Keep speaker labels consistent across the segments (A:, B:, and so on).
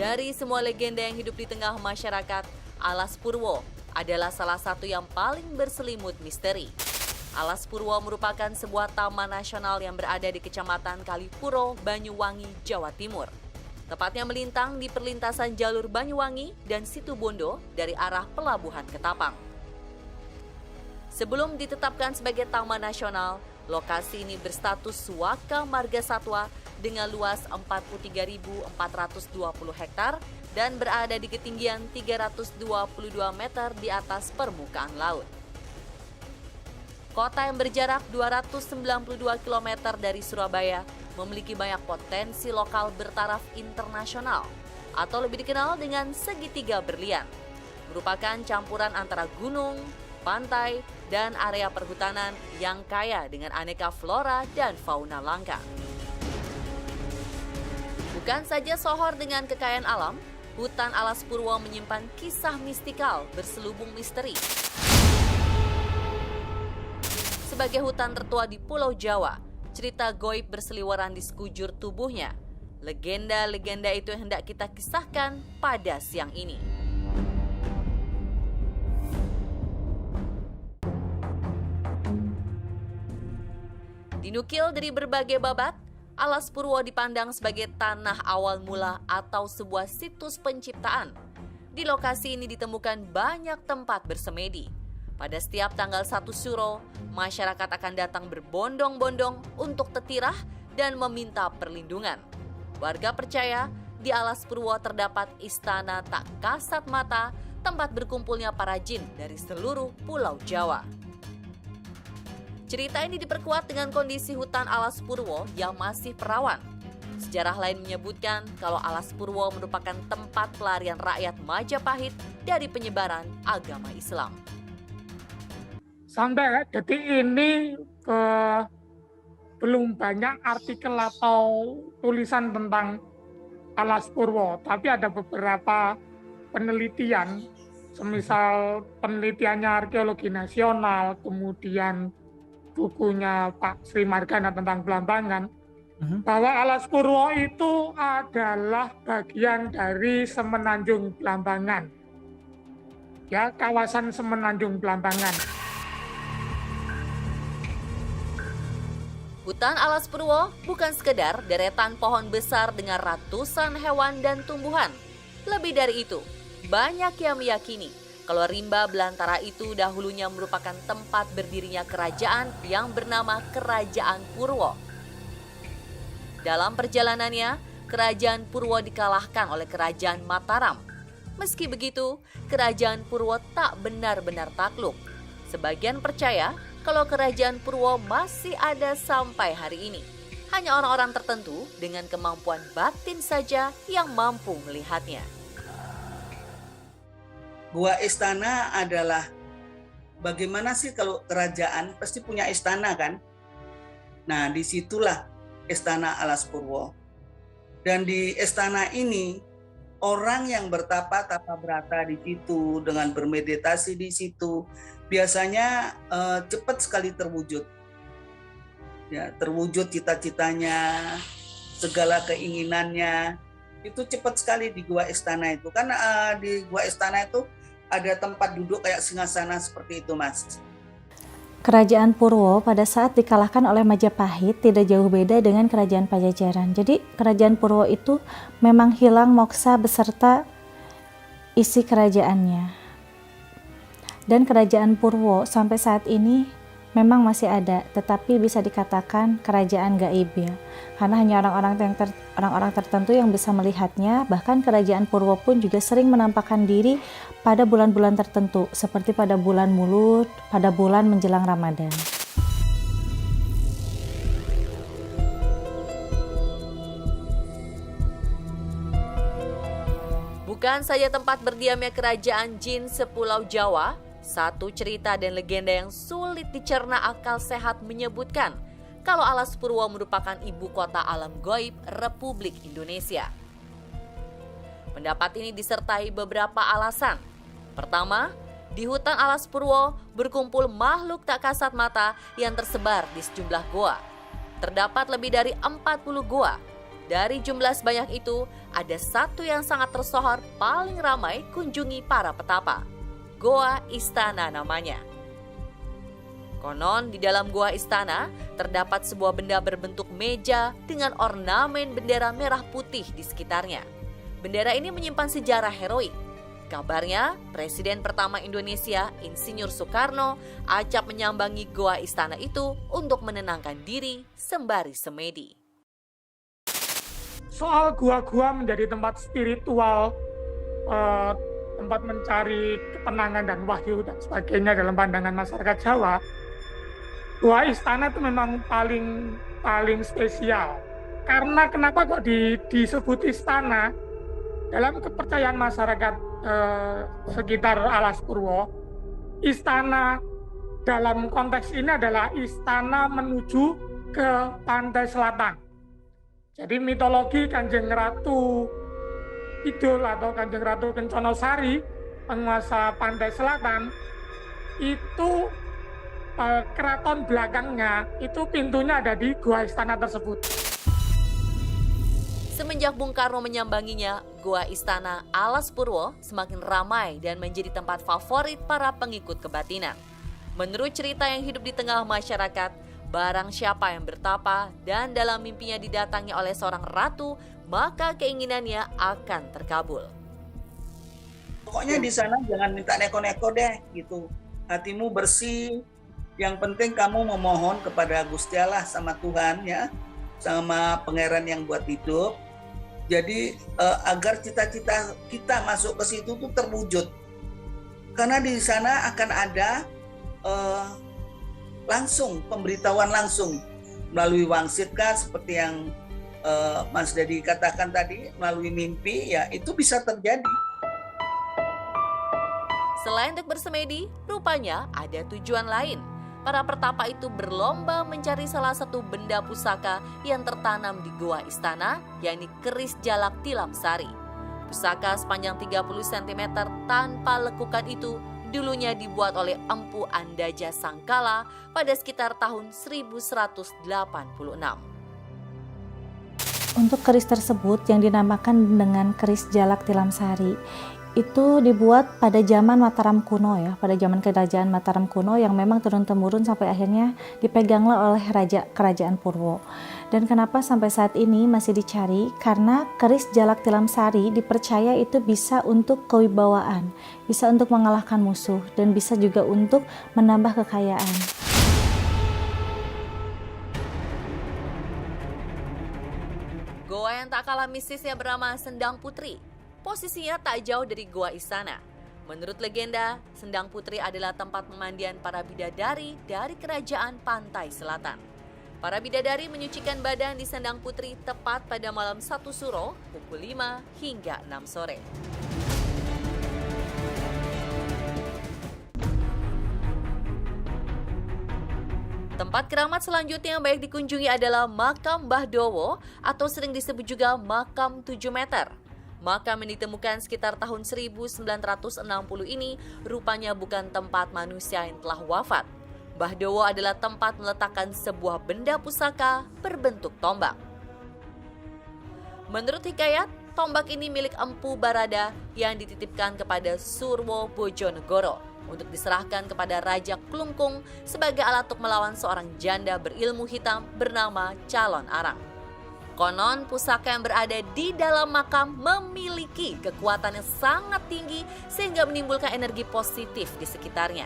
A: Dari semua legenda yang hidup di tengah masyarakat, Alas Purwo adalah salah satu yang paling berselimut misteri. Alas Purwo merupakan sebuah taman nasional yang berada di Kecamatan Kalipuro, Banyuwangi, Jawa Timur. Tepatnya melintang di perlintasan jalur Banyuwangi dan Situbondo dari arah Pelabuhan Ketapang. Sebelum ditetapkan sebagai taman nasional, lokasi ini berstatus Waka Marga Satwa dengan luas 43.420 hektar dan berada di ketinggian 322 meter di atas permukaan laut. Kota yang berjarak 292 km dari Surabaya memiliki banyak potensi lokal bertaraf internasional atau lebih dikenal dengan segitiga berlian. Merupakan campuran antara gunung, pantai, dan area perhutanan yang kaya dengan aneka flora dan fauna langka. Bukan saja sohor dengan kekayaan alam, hutan Alas Purwo menyimpan kisah mistikal berselubung misteri. Sebagai hutan tertua di Pulau Jawa, cerita goib berseliweran di sekujur tubuhnya. Legenda-legenda itu yang hendak kita kisahkan pada siang ini. Dinukil dari berbagai babak, Alas Purwo dipandang sebagai tanah awal mula atau sebuah situs penciptaan. Di lokasi ini ditemukan banyak tempat bersemedi. Pada setiap tanggal 1 Suro, masyarakat akan datang berbondong-bondong untuk tetirah dan meminta perlindungan. Warga percaya di Alas Purwo terdapat istana tak kasat mata, tempat berkumpulnya para jin dari seluruh Pulau Jawa. Cerita ini diperkuat dengan kondisi hutan Alas Purwo yang masih perawan. Sejarah lain menyebutkan kalau Alas Purwo merupakan tempat pelarian rakyat Majapahit dari penyebaran agama Islam.
B: Sampai detik ini belum banyak artikel atau tulisan tentang Alas Purwo, tapi ada beberapa penelitian, semisal penelitiannya Arkeologi Nasional, kemudian bukunya Pak Sri Margana tentang Belambangan, bahwa Alas Purwo itu adalah bagian dari Semenanjung Belambangan, ya, kawasan Semenanjung Belambangan.
A: Hutan Alas Purwo bukan sekedar deretan pohon besar dengan ratusan hewan dan tumbuhan. Lebih dari itu, banyak yang meyakini kalau rimba belantara itu dahulunya merupakan tempat berdirinya kerajaan yang bernama Kerajaan Purwo. Dalam perjalanannya, Kerajaan Purwo dikalahkan oleh Kerajaan Mataram. Meski begitu, Kerajaan Purwo tak benar-benar takluk. Sebagian percaya kalau Kerajaan Purwo masih ada sampai hari ini. Hanya orang-orang tertentu dengan kemampuan batin saja yang mampu melihatnya.
C: Gua istana adalah bagaimana sih kalau kerajaan pasti punya istana kan? Nah, disitulah istana Alas Purwo. Dan di istana ini orang yang bertapa-tapa berata di situ dengan bermeditasi di situ biasanya cepat sekali terwujud. Ya, terwujud cita-citanya, segala keinginannya itu cepat sekali di gua istana itu. Karena di gua istana itu ada tempat duduk kayak singgasana seperti itu, Mas.
D: Kerajaan Purwo pada saat dikalahkan oleh Majapahit tidak jauh beda dengan Kerajaan Pajajaran. Jadi Kerajaan Purwo itu memang hilang moksa beserta isi kerajaannya. Dan Kerajaan Purwo sampai saat ini memang masih ada, tetapi bisa dikatakan kerajaan gaib ya. Karena hanya orang-orang tertentu yang bisa melihatnya. Bahkan Kerajaan Purwo pun juga sering menampakkan diri pada bulan-bulan tertentu, seperti pada bulan Mulud, pada bulan menjelang Ramadan.
A: Bukan saja tempat berdiamnya kerajaan jin sepulau Jawa, satu cerita dan legenda yang sulit dicerna akal sehat menyebutkan kalau Alas Purwo merupakan ibu kota alam gaib Republik Indonesia. Pendapat ini disertai beberapa alasan. Pertama, di hutan Alas Purwo berkumpul makhluk tak kasat mata yang tersebar di sejumlah goa. Terdapat lebih dari 40 goa. Dari jumlah sebanyak itu, ada satu yang sangat tersohor paling ramai kunjungi para petapa. Goa Istana namanya. Konon di dalam Goa Istana terdapat sebuah benda berbentuk meja dengan ornamen bendera merah putih di sekitarnya. Bendera ini menyimpan sejarah heroik. Kabarnya, Presiden pertama Indonesia, Insinyur Soekarno, acap menyambangi Goa Istana itu untuk menenangkan diri sembari semedi.
B: Soal gua-gua menjadi tempat spiritual, tempat mencari ketenangan dan wahyu dan sebagainya dalam pandangan masyarakat Jawa, Goa Istana itu memang paling spesial. Karena kenapa kok disebut istana? Dalam kepercayaan masyarakat sekitar Alas Purwo, istana dalam konteks ini adalah istana menuju ke pantai selatan. Jadi mitologi Kanjeng Ratu Kidul atau Kanjeng Ratu Kencana Sari, penguasa pantai selatan, itu keraton belakangnya itu pintunya ada di Goa Istana tersebut.
A: Semenjak Bung Karno menyambanginya, Goa Istana Alas Purwo semakin ramai dan menjadi tempat favorit para pengikut kebatinan. Menurut cerita yang hidup di tengah masyarakat, barang siapa yang bertapa dan dalam mimpinya didatangi oleh seorang ratu, maka keinginannya akan terkabul.
C: Pokoknya di sana jangan minta neko-neko deh gitu. Hatimu bersih. Yang penting kamu memohon kepada Gusti Allah sama Tuhan ya, sama Pangeran yang buat hidup. Jadi agar cita-cita kita masuk ke situ tuh terwujud. Karena di sana akan ada langsung pemberitahuan langsung melalui wangsit seperti yang Mas Dadi katakan tadi, melalui mimpi ya itu bisa terjadi.
A: Selain untuk bersemedi, rupanya ada tujuan lain. Para pertapa itu berlomba mencari salah satu benda pusaka yang tertanam di Goa Istana, yakni keris jalak tilam sari. Pusaka sepanjang 30 cm tanpa lekukan itu dulunya dibuat oleh Empu Andaja Sangkala pada sekitar tahun 1186.
D: Untuk keris tersebut yang dinamakan dengan keris jalak tilam sari itu dibuat pada zaman Mataram kuno ya, pada zaman kerajaan Mataram kuno yang memang turun-temurun sampai akhirnya dipeganglah oleh kerajaan Purwo. Dan kenapa sampai saat ini masih dicari? Karena keris jalak tilam sari dipercaya itu bisa untuk kewibawaan, bisa untuk mengalahkan musuh, dan bisa juga untuk menambah kekayaan.
A: Goa yang tak kalah mistisnya bernama Sendang Putri. Posisinya tak jauh dari Goa Istana. Menurut legenda, Sendang Putri adalah tempat pemandian para bidadari dari kerajaan pantai selatan. Para bidadari menyucikan badan di Sendang Putri tepat pada malam 1 Suro pukul 5 hingga 6 sore. Tempat keramat selanjutnya yang baik dikunjungi adalah Makam Mbah Dowo atau sering disebut juga Makam 7 meter. Makam yang ditemukan sekitar tahun 1960 ini rupanya bukan tempat manusia yang telah wafat. Mbah Dowo adalah tempat meletakkan sebuah benda pusaka berbentuk tombak. Menurut hikayat, tombak ini milik Empu Barada yang dititipkan kepada Surwo Bojonegoro untuk diserahkan kepada Raja Klungkung sebagai alat untuk melawan seorang janda berilmu hitam bernama Calon Arang. Konon pusaka yang berada di dalam makam memiliki kekuatan yang sangat tinggi sehingga menimbulkan energi positif di sekitarnya.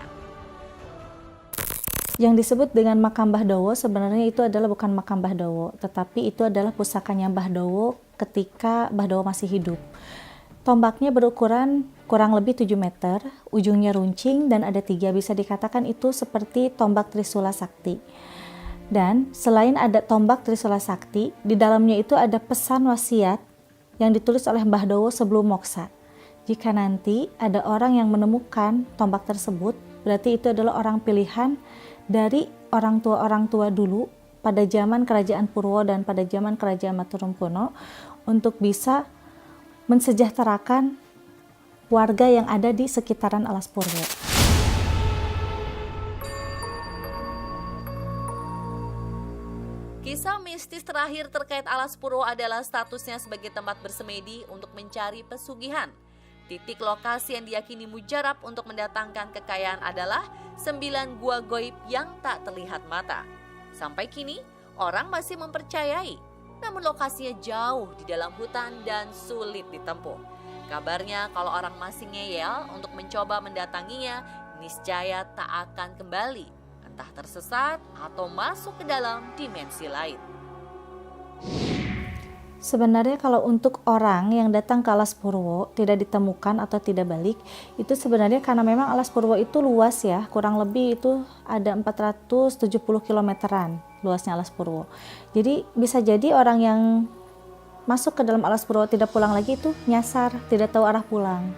D: Yang disebut dengan makam Mbah Dowo sebenarnya itu adalah bukan makam Mbah Dowo, tetapi itu adalah pusakanya Mbah Dowo ketika Mbah Dowo masih hidup. Tombaknya berukuran kurang lebih 7 meter, ujungnya runcing dan ada 3, bisa dikatakan itu seperti tombak Trisula Sakti. Dan selain ada tombak Trisula Sakti, di dalamnya itu ada pesan wasiat yang ditulis oleh Mbah Dowo sebelum moksa. Jika nanti ada orang yang menemukan tombak tersebut, berarti itu adalah orang pilihan dari orang tua dulu pada zaman Kerajaan Purwo dan pada zaman Kerajaan Mataram kuno untuk bisa mensejahterakan warga yang ada di sekitaran Alas Purwo.
A: Kisah Mistis terakhir terkait Alas Purwo adalah statusnya sebagai tempat bersemedi untuk mencari pesugihan. Titik lokasi yang diyakini mujarab untuk mendatangkan kekayaan adalah 9 gua goib yang tak terlihat mata. Sampai kini, orang masih mempercayai, namun lokasinya jauh di dalam hutan dan sulit ditempuh. Kabarnya kalau orang masih ngeyel untuk mencoba mendatanginya, niscaya tak akan kembali, entah tersesat atau masuk ke dalam dimensi lain.
D: Sebenarnya kalau untuk orang yang datang ke Alas Purwo tidak ditemukan atau tidak balik, itu sebenarnya karena memang Alas Purwo itu luas ya, kurang lebih itu ada 470 kilometeran luasnya Alas Purwo. Jadi bisa jadi orang yang masuk ke dalam Alas Purwo tidak pulang lagi itu nyasar, tidak tahu arah pulang.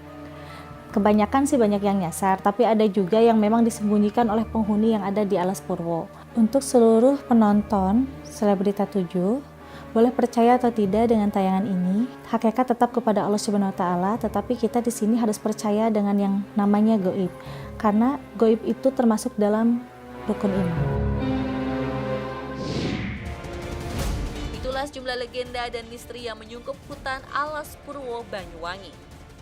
D: Kebanyakan sih banyak yang nyasar, tapi ada juga yang memang disembunyikan oleh penghuni yang ada di Alas Purwo. Untuk seluruh penonton Selebrita 7, boleh percaya atau tidak dengan tayangan ini, hakikat tetap kepada Allah Subhanahu wa taala, tetapi kita di sini harus percaya dengan yang namanya gaib. Karena gaib itu termasuk dalam rukun iman.
A: Itulah sejumlah legenda dan misteri yang menyungkup hutan Alas Purwo Banyuwangi.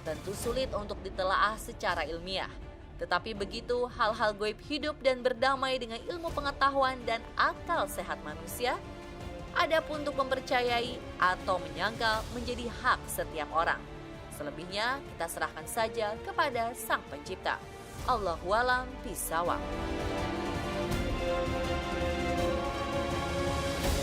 A: Tentu sulit untuk ditelaah secara ilmiah. Tetapi begitu hal-hal gaib hidup dan berdamai dengan ilmu pengetahuan dan akal sehat manusia, adapun untuk mempercayai atau menyangkal menjadi hak setiap orang. Selebihnya kita serahkan saja kepada Sang Pencipta. Allahualam bishawab.